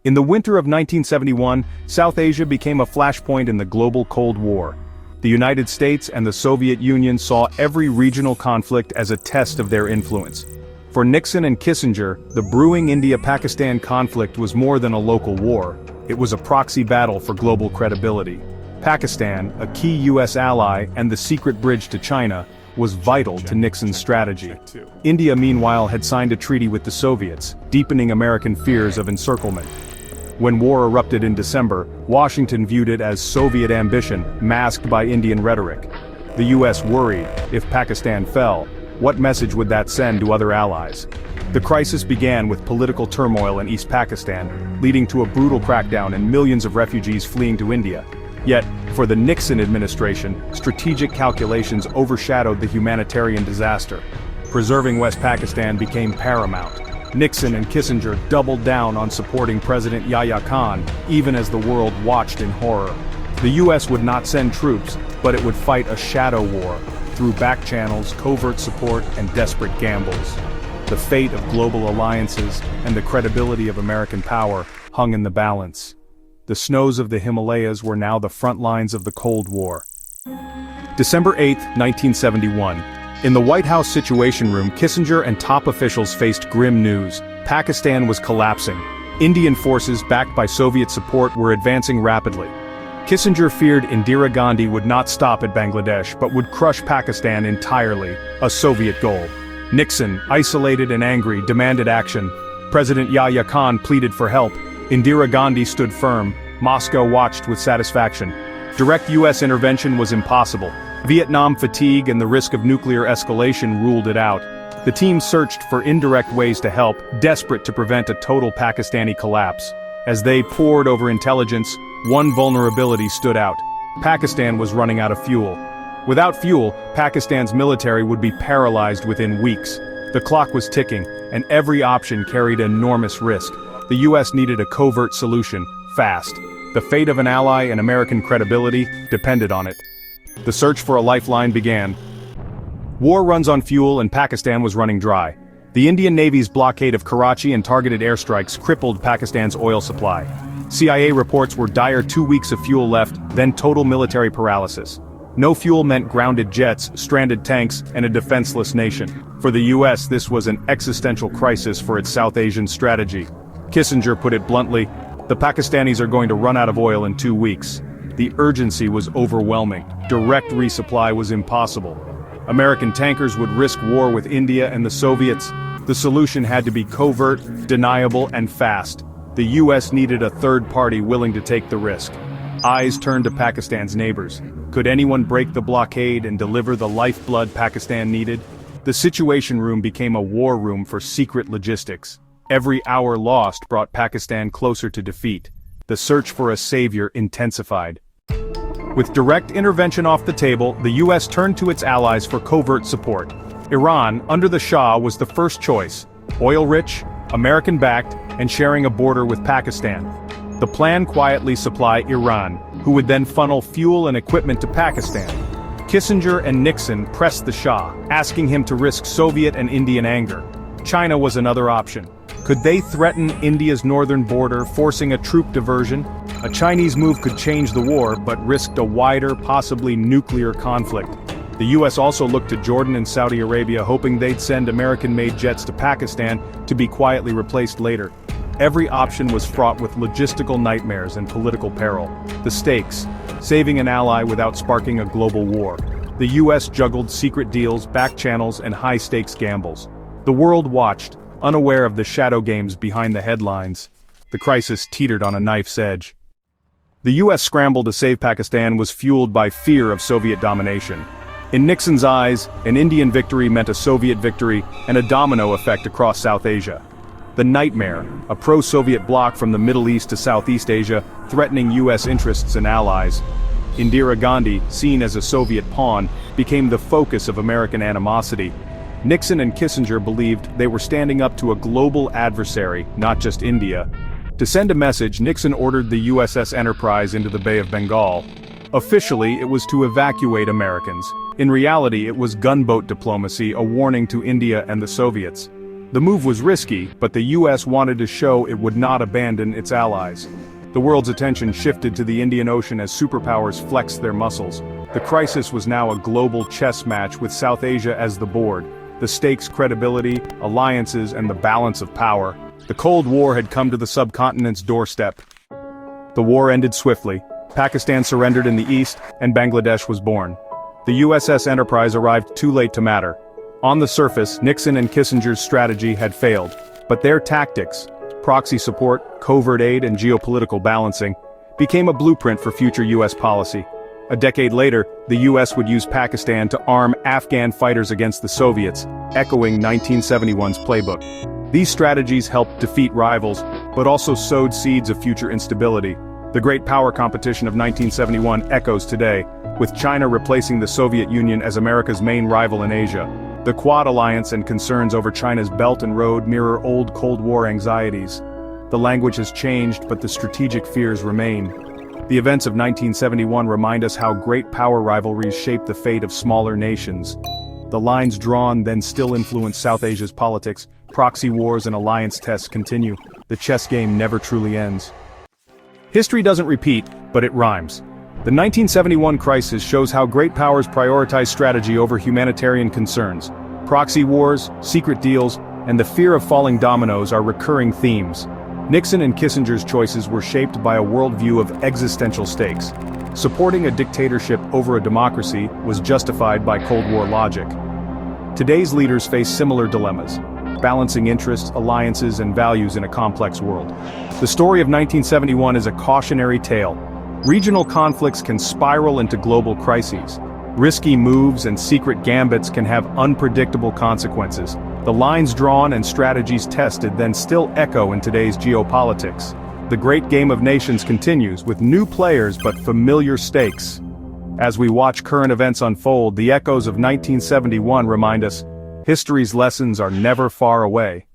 In the winter of 1971, South Asia became a flashpoint in the global Cold War. The United States and the Soviet Union saw every regional conflict as a test of their influence. For Nixon and Kissinger, the brewing India-Pakistan conflict was more than a local war. It was a proxy battle for global credibility. Pakistan, a key U.S. ally and the secret bridge to China, was vital to Nixon's strategy. India, meanwhile, had signed a treaty with the Soviets, deepening American fears of encirclement. When war erupted in December, Washington viewed it as Soviet ambition, masked by Indian rhetoric. The U.S. worried, if Pakistan fell, what message would that send to other allies? The crisis began with political turmoil in East Pakistan, leading to a brutal crackdown and millions of refugees fleeing to India. Yet, for the Nixon administration, strategic calculations overshadowed the humanitarian disaster. Preserving West Pakistan became paramount. Nixon and Kissinger doubled down on supporting President Yahya Khan, even as the world watched in horror. The U.S. would not send troops, but it would fight a shadow war, through back channels, covert support, and desperate gambles. The fate of global alliances and the credibility of American power hung in the balance. The snows of the Himalayas were now the front lines of the Cold War. December 8, 1971. In the White House Situation Room, Kissinger and top officials faced grim news. Pakistan was collapsing. Indian forces, backed by Soviet support, were advancing rapidly. Kissinger feared Indira Gandhi would not stop at Bangladesh but would crush Pakistan entirely, a Soviet goal. Nixon, isolated and angry, demanded action. President Yahya Khan pleaded for help. Indira Gandhi stood firm. Moscow watched with satisfaction. Direct U.S. intervention was impossible. Vietnam fatigue and the risk of nuclear escalation ruled it out. The team searched for indirect ways to help, desperate to prevent a total Pakistani collapse. As they pored over intelligence, one vulnerability stood out. Pakistan was running out of fuel. Without fuel, Pakistan's military would be paralyzed within weeks. The clock was ticking, and every option carried enormous risk. The U.S. needed a covert solution, fast. The fate of an ally and American credibility depended on it. The search for a lifeline began. War runs on fuel and Pakistan was running dry. The Indian Navy's blockade of Karachi and targeted airstrikes crippled Pakistan's oil supply. CIA reports were dire 2 weeks of fuel left, then total military paralysis. No fuel meant grounded jets, stranded tanks, and a defenseless nation. For the U.S., this was an existential crisis for its South Asian strategy. Kissinger put it bluntly, the Pakistanis are going to run out of oil in 2 weeks. The urgency was overwhelming. Direct resupply was impossible. American tankers would risk war with India and the Soviets. The solution had to be covert, deniable, and fast. The U.S. needed a third party willing to take the risk. Eyes turned to Pakistan's neighbors. Could anyone break the blockade and deliver the lifeblood Pakistan needed? The Situation Room became a war room for secret logistics. Every hour lost brought Pakistan closer to defeat. The search for a savior intensified. With direct intervention off the table, the U.S. turned to its allies for covert support. Iran, under the Shah, was the first choice. Oil-rich, American-backed, and sharing a border with Pakistan. The plan quietly supply Iran, who would then funnel fuel and equipment to Pakistan. Kissinger and Nixon pressed the Shah, asking him to risk Soviet and Indian anger. China was another option. Could they threaten India's northern border, forcing a troop diversion? A Chinese move could change the war, but risked a wider, possibly nuclear conflict. The U.S. also looked to Jordan and Saudi Arabia, hoping they'd send American-made jets to Pakistan to be quietly replaced later. Every option was fraught with logistical nightmares and political peril. The stakes: saving an ally without sparking a global war. The U.S. juggled secret deals, back channels, and high-stakes gambles. The world watched, unaware of the shadow games behind the headlines. The crisis teetered on a knife's edge. The U.S. scramble to save Pakistan was fueled by fear of Soviet domination. In Nixon's eyes, an Indian victory meant a Soviet victory and a domino effect across South Asia. The nightmare, a pro-Soviet bloc from the Middle East to Southeast Asia, threatening U.S. interests and allies. Indira Gandhi, seen as a Soviet pawn, became the focus of American animosity. Nixon and Kissinger believed they were standing up to a global adversary, not just India. To send a message, Nixon ordered the USS Enterprise into the Bay of Bengal. Officially, it was to evacuate Americans. In reality, it was gunboat diplomacy, a warning to India and the Soviets. The move was risky, but the US wanted to show it would not abandon its allies. The world's attention shifted to the Indian Ocean as superpowers flexed their muscles. The crisis was now a global chess match with South Asia as the board. The stakes: credibility, alliances, and the balance of power. The Cold War had come to the subcontinent's doorstep. The war ended swiftly. Pakistan surrendered in the east, and Bangladesh was born. The USS Enterprise arrived too late to matter. On the surface, Nixon and Kissinger's strategy had failed, but their tactics, proxy support, covert aid, and geopolitical balancing, became a blueprint for future US policy. A decade later, the US would use Pakistan to arm Afghan fighters against the Soviets, echoing 1971's playbook. These strategies helped defeat rivals, but also sowed seeds of future instability. The great power competition of 1971 echoes today, with China replacing the Soviet Union as America's main rival in Asia. The Quad Alliance and concerns over China's Belt and Road mirror old Cold War anxieties. The language has changed, but the strategic fears remain. The events of 1971 remind us how great power rivalries shape the fate of smaller nations. The lines drawn then still influence South Asia's politics. Proxy wars and alliance tests continue. The chess game never truly ends. History doesn't repeat, but it rhymes. The 1971 crisis shows how great powers prioritize strategy over humanitarian concerns. Proxy wars, secret deals, and the fear of falling dominoes are recurring themes. Nixon and Kissinger's choices were shaped by a worldview of existential stakes. Supporting a dictatorship over a democracy was justified by Cold War logic. Today's leaders face similar dilemmas, balancing interests, alliances, and values in a complex world. The story of 1971 is a cautionary tale. Regional conflicts can spiral into global crises. Risky moves and secret gambits can have unpredictable consequences. The lines drawn and strategies tested then still echo in today's geopolitics. The great game of nations continues, with new players but familiar stakes. As we watch current events unfold, the echoes of 1971 remind us, history's lessons are never far away.